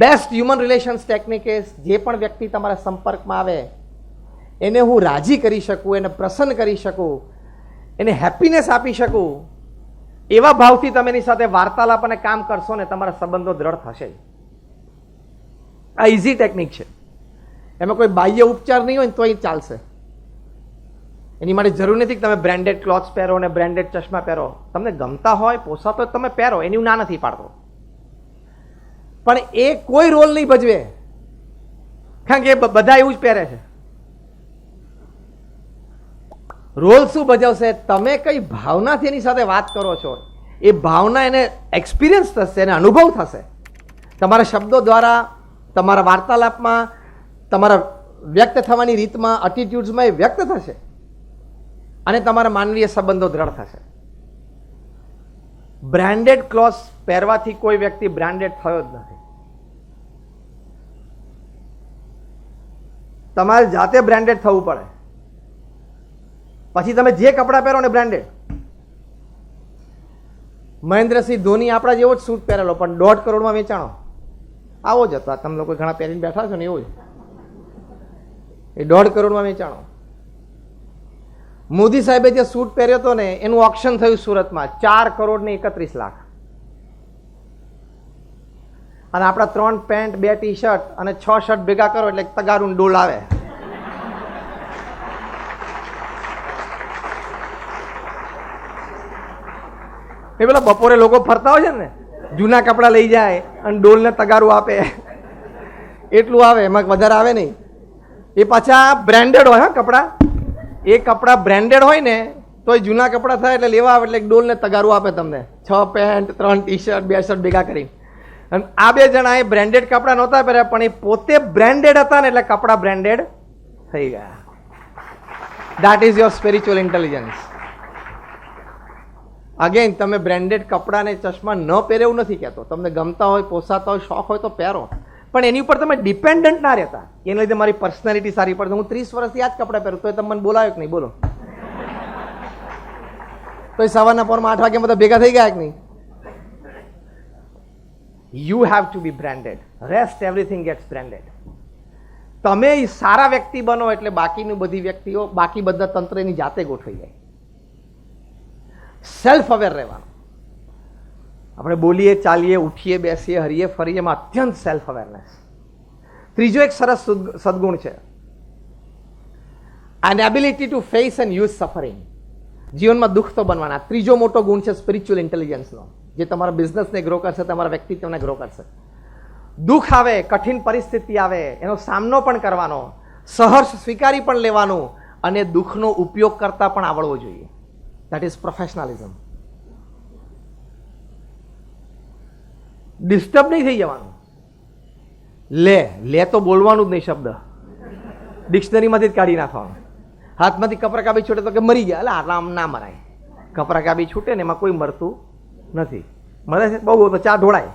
Best human relations technique એ જે પણ વ્યક્તિ તમારા સંપર્કમાં આવે એને હું રાજી કરી શકું, એને પ્રસન્ન કરી શકું, એને હેપીનેસ આપી શકું, એવા ભાવથી તમે એની સાથે વાર્તાલાપ અને કામ કરશો ને તમારા સંબંધો દ્રઢ થશે. આ ઇઝી ટેકનિક છે, એમાં કોઈ બાહ્ય ઉપચાર નહીં હોય ને તો એ ચાલશે. એની માટે જરૂર નથી કે તમે બ્રાન્ડેડ ક્લોથ્સ પહેરો અને બ્રાન્ડેડ ચશ્મા પહેરો. તમને ગમતા હોય, પોસાતો હોય તમે પહેરો, એની હું ના નથી પાડતો, પણ એ કોઈ રોલ નહીં ભજવે, કારણ કે બધા એવું જ પહેરે છે. રોલ શું ભજવશે? તમે કઈ ભાવનાથી એની સાથે વાત કરો છો, એ ભાવના એને એક્સપિરિયન્સ થશે, એને અનુભવ થશે. તમારા શબ્દો દ્વારા, તમારા વાર્તાલાપમાં, તમારા વ્યક્ત થવાની રીતમાં, એટીટ્યુડ્સમાં એ વ્યક્ત થશે અને તમારા માનવીય સંબંધો દ્રઢ થશે. બ્રાન્ડેડ ક્લોથ્સ પહેરવાથી કોઈ વ્યક્તિ બ્રાન્ડેડ થયો જ નથી. તમારે જાતે બ્રાન્ડેડ થવું પડે, પછી તમે જે કપડાં પહેરો ને બ્રાન્ડેડ. મહેન્દ્રસિંહ ધોની આપણા જેવો જ સૂટ પહેરેલો પણ 1.5 કરોડમાં વેચાણો, આવો જ હતો. તમે લોકો ઘણા પહેરીને બેઠા છો ને એવું જ, એ 1.5 કરોડમાં વેચાણો. મોદી સાહેબે જે સૂટ પહેર્યો હતો ને એનું ઓક્શન થયું સુરતમાં 4 કરોડ ને 31 લાખ. અને આપણા 3 પેન્ટ, 2 ટી શર્ટ અને 6 શર્ટ ભેગા કરો એટલે તગારું ડોલ આવે. એ પેલા બપોરે લોકો ફરતા હોય છે ને, જૂના કપડા લઈ જાય અને ડોલને તગારું આપે, એટલું આવે, એમાં વધારે આવે નહીં. એ પાછા બ્રાન્ડેડ હોય. હા, કપડા એ કપડાં બ્રાન્ડેડ હોય ને તો એ જૂના કપડાં થાય એટલે લેવા આવે એટલે ડોલને તગારું આપે તમને. 6 પેન્ટ, 3 ટી શર્ટ, 2 શર્ટ ભેગા કરી. અને આ 2 જણા એ બ્રાન્ડેડ કપડાં નહોતા પહેર્યા પણ એ પોતે બ્રાન્ડેડ હતા ને એટલે કપડાં બ્રાન્ડેડ થઈ ગયા. That is your spiritual intelligence. Again, તમે બ્રાન્ડેડ કપડાં ને ચશ્મા ન પહેરે એવું નથી કહેતો. તમને ગમતા હોય, પોસાતા હોય, શોખ હોય તો પહેરો, પણ એની ઉપર તમે ડિપેન્ડન્ટ ના રહેતા. એના લીધે મારી પર્સનાલિટી સારી પડે. હું 30 વર્ષથી આ જ કપડાં પહેરું તો તમે મને બોલાયો કે નહીં? બોલો. તો એ સવારના પોરમાં 8 વાગે બધા ભેગા થઈ ગયા કે નહીં? You have to be branded. Rest everything gets branded. તમે સારા વ્યક્તિ બનો એટલે બાકીની બધી વ્યક્તિઓ, બાકી બધા તંત્ર એની જાતે ગોઠવાઈ જાય. સેલ્ફ અવેર રહેવાનું. આપણે બોલીએ, ચાલીએ, ઉઠીએ, બેસીએ, હરીએ, ફરીએ, એમાં અત્યંત સેલ્ફ અવેરનેસ. ત્રીજો એક સરસ સદગુણ છે, an ability to face and use suffering. જીવનમાં દુઃખ તો બનવાના. ત્રીજો મોટો ગુણ છે સ્પિરિચ્યુઅલ ઇન્ટેલિજન્સનો, જે તમારા બિઝનેસને ગ્રો કરશે, તમારા વ્યક્તિત્વને ગ્રો કરશે. દુઃખ આવે, કઠિન પરિસ્થિતિ આવે, એનો સામનો પણ કરવાનો, સહર્ષ સ્વીકારી પણ લેવાનું અને દુઃખનો ઉપયોગ કરતા પણ આવડવો જોઈએ. That is professionalism. ડિસ્ટર્બ નહીં થઈ જવાનું. લે તો બોલવાનું જ નહીં, શબ્દ ડિક્શનરીમાંથી જ કાઢી નાખવાનું. હાથમાંથી કપરાકાબી છૂટે તો કે મરી ગયા, એટલે આટલા આમ ના મરાય. કપરાકાબી છૂટે ને એમાં કોઈ મરતું નથી. મરે છે બહુ તો ચા ઢોળાય,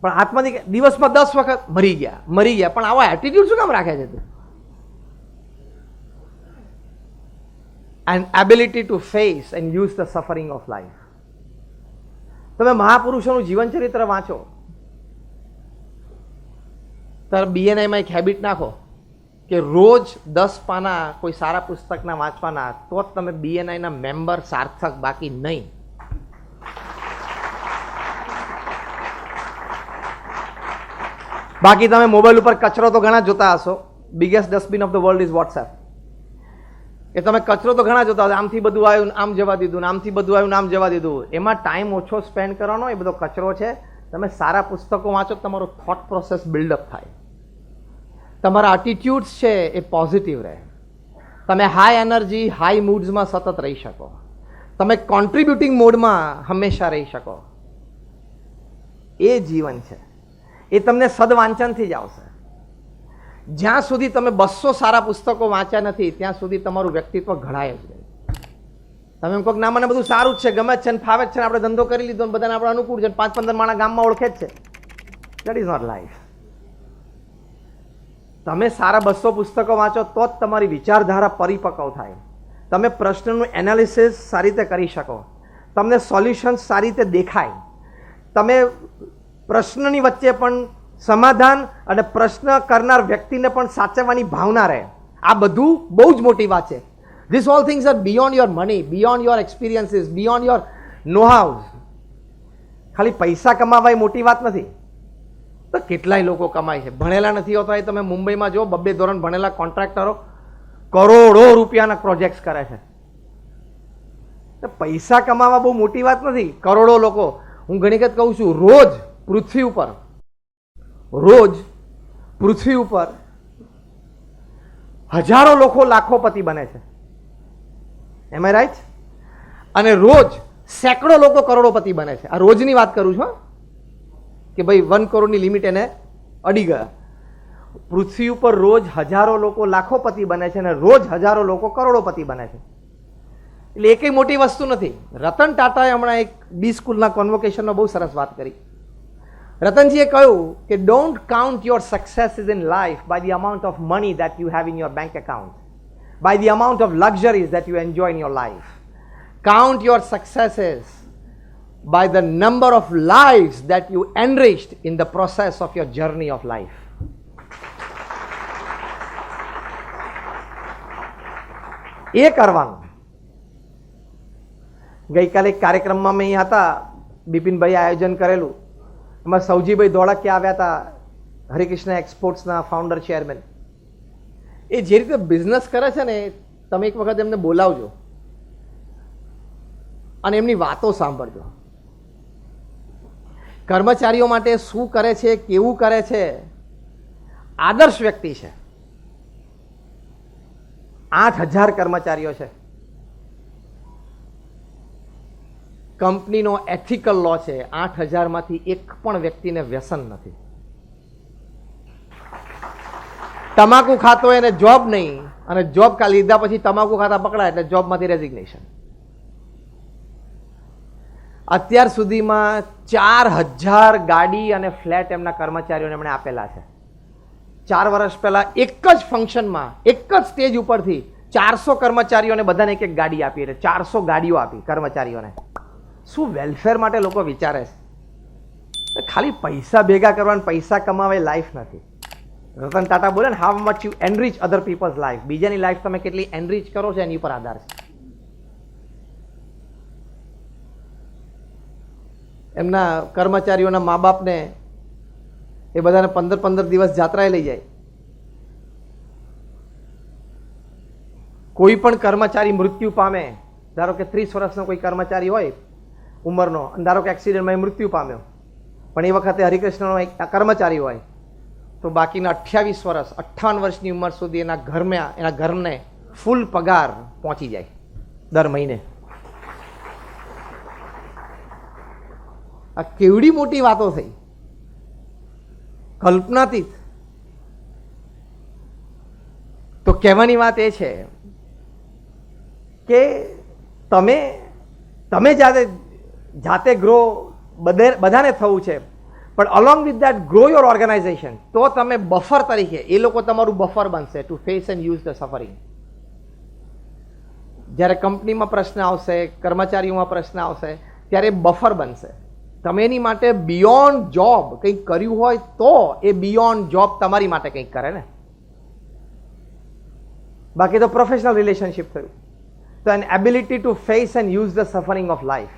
પણ હાથમાંથી દિવસમાં 10 વખત મરી ગયા, પણ આવો એટીટ્યુડ શું કામ રાખે છે તું? An ability to face and use the suffering of life. તમે મહાપુરુષોનું જીવન ચરિત્ર વાંચો, ત્યારે BNI એક હેબિટ નાખો કે રોજ 10 પાના કોઈ સારા પુસ્તકના વાંચવાના, તો જ તમે BNI ના મેમ્બર સાર્થક, બાકી નહીં. બાકી તમે મોબાઈલ ઉપર કચરો તો ઘણા જોતા હશો. Biggest dustbin of the world is WhatsApp. એ તમે કચરો તો ઘણા જોતા હશો. આમથી બધું આવ્યું, આમ જવા દીધું, આમથી બધું આવ્યું, આમ જવા દીધું. એમાં ટાઈમ ઓછો સ્પેન્ડ કરવાનો, એ બધો કચરો છે. તમે સારા પુસ્તકો વાંચો, તમારો થોટ પ્રોસેસ બિલ્ડઅપ થાય, તમારા એટીટ્યુડ્સ છે એ પોઝિટિવ રહે, તમે હાઈ એનર્જી, હાઈ મૂડ્સમાં સતત રહી શકો, તમે કોન્ટ્રીબ્યુટિંગ મોડમાં હંમેશા રહી શકો. એ જીવન છે. એ તમને સદવાંચનથી જ આવશે. જ્યાં સુધી તમે 200 સારા પુસ્તકો વાંચ્યા નથી ત્યાં સુધી તમારું વ્યક્તિત્વ ઘડાય જ નહીં. તમે એમ કહો ના મને બધું સારું જ છે, ગમે જ છે ને ફાવે જ છે ને આપણે ધંધો કરી લીધો ને બધાને આપણે અનુકૂળ છે, 5-15 માણસ ગામમાં ઓળખે જ છે. That is not life. તમે સારા 200 પુસ્તકો વાંચો તો જ તમારી વિચારધારા પરિપક્વ થાય. તમે પ્રશ્નનું એનાલિસિસ સારી રીતે કરી શકો, તમને સોલ્યુશન્સ સારી રીતે દેખાય, તમે પ્રશ્નની વચ્ચે પણ સમાધાન અને પ્રશ્ન કરનાર વ્યક્તિને પણ સાચવવાની ભાવના રહે. આ બધું બહુ જ મોટી વાત છે. This all things are beyond your money, beyond your experiences, beyond your know house. ખાલી પૈસા કમાવા એ મોટી વાત નથી. તો કેટલાય લોકો કમાય છે, ભણેલા નથી હોતા. એ તમે મુંબઈમાં જો 2 ધોરણ ભણેલા કોન્ટ્રાક્ટરો કરોડો રૂપિયાના પ્રોજેક્ટ્સ કરે છે. તો પૈસા કમાવા બહુ મોટી વાત નથી. કરોડો લોકો, હું ઘણી વખત કહું છું, રોજ પૃથ્વી ઉપર હજારો લોકો લાખોપતિ બને છે. એમ આઈ રાઈટ? અને રોજ સેંકડો લોકો કરોડોપતિ બને છે. આ રોજની વાત કરું છું કે ભાઈ 1 કરોડની લિમિટ એને અડી ગયા. પૃથ્વી ઉપર રોજ હજારો લોકો લાખોપતિ બને છે અને રોજ હજારો લોકો કરોડોપતિ બને છે. એટલે એ કંઈ મોટી વસ્તુ નથી. રતન ટાટાએ હમણાં એક ડી સ્કૂલના કોન્વોકેશનમાં બહુ સરસ વાત કરી. રતનજીએ કહ્યું કે don't count your successes in life by the amount of money that you have in your bank account, by the amount of luxuries that you enjoy in your life. Count your successes by the number of lives that you enriched in the process of your journey of life. એ કરવાનું. ગઈકાલે એક કાર્યક્રમમાં મેં અહીંયા હતા, બિપિનભાઈ આયોજન કરેલું. એમાં સૌજીભાઈ ધોળકિયા આવ્યા હતા, હરિકૃષ્ણ એક્સપોર્ટ્સના ફાઉન્ડર ચેરમેન. એ જે રીતે બિઝનેસ કરે છે ને, તમે એક વખત એમને બોલાવજો અને એમની વાતો સાંભળજો. કર્મચારીઓ માટે શું કરે છે, કેવું કરે છે. આદર્શ વ્યક્તિ છે. 8000 કર્મચારીઓ છે. કંપનીનો એથિકલ લો છે. 8000માંથી એક પણ વ્યક્તિને વ્યસન નથી. તમાકુ ખાતો એને જોબ નહીં, અને જોબ લીધા પછી તમાકુ ખાતા પકડાય એટલે જોબમાંથી રેઝિગ્નેશન. અત્યાર સુધીમાં 4000 ગાડી અને ફ્લેટ એમના કર્મચારીઓને એમણે આપેલા છે. 4 વર્ષ પહેલા એક જ ફંક્શનમાં, એક જ સ્ટેજ ઉપરથી 400 કર્મચારીઓને બધાને એક એક ગાડી આપી. એટલે 400 ગાડીઓ આપી કર્મચારીઓને. શું વેલફેર માટે લોકો વિચારે છે. ખાલી પૈસા ભેગા કરવા, પૈસા કમાવા લાઈફ નથી. રતન ટાટા બોલે ને, how much you enrich other peoples life. બીજાની લાઈફ તમે કેટલી એનરીચ કરો છો એની ઉપર આધાર છે. એમના કર્મચારીઓના મા બાપને એ બધાને 15 દિવસ જાત્રાએ લઈ જાય. કોઈ પણ કર્મચારી મૃત્યુ પામે, ધારો કે 30 વર્ષનો કોઈ કર્મચારી હોય ઉંમરનો, ધારો કે એક્સિડન્ટમાં મૃત્યુ પામ્યો, પણ એ વખતે હરિકૃષ્ણનો એક કર્મચારી હોય, તો બાકીના 28 વર્ષ, 58 વર્ષની ઉંમર સુધી એના ઘરને ફૂલ પગાર પહોંચી જાય દર મહિને. આ કેવડી મોટી વાતો થઈ, કલ્પનાતીત. તો કહેવાની વાત એ છે કે તમે જાતે ગ્રો બધાને થવું છે, પણ along with that grow your organisation. તો તમે બફર તરીકે, એ લોકો તમારું બફર બનશે to face and use the suffering. જ્યારે કંપનીમાં પ્રશ્ન આવશે, કર્મચારીઓમાં પ્રશ્ન આવશે, ત્યારે બફર બનશે. તમે એની માટે બિયોન્ડ જોબ કંઈક કર્યું હોય તો એ બિયોન્ડ જોબ તમારી માટે કંઈક કરે ને. બાકી તો પ્રોફેશનલ રિલેશનશિપ થયું. તો an ability to face and use the suffering of life.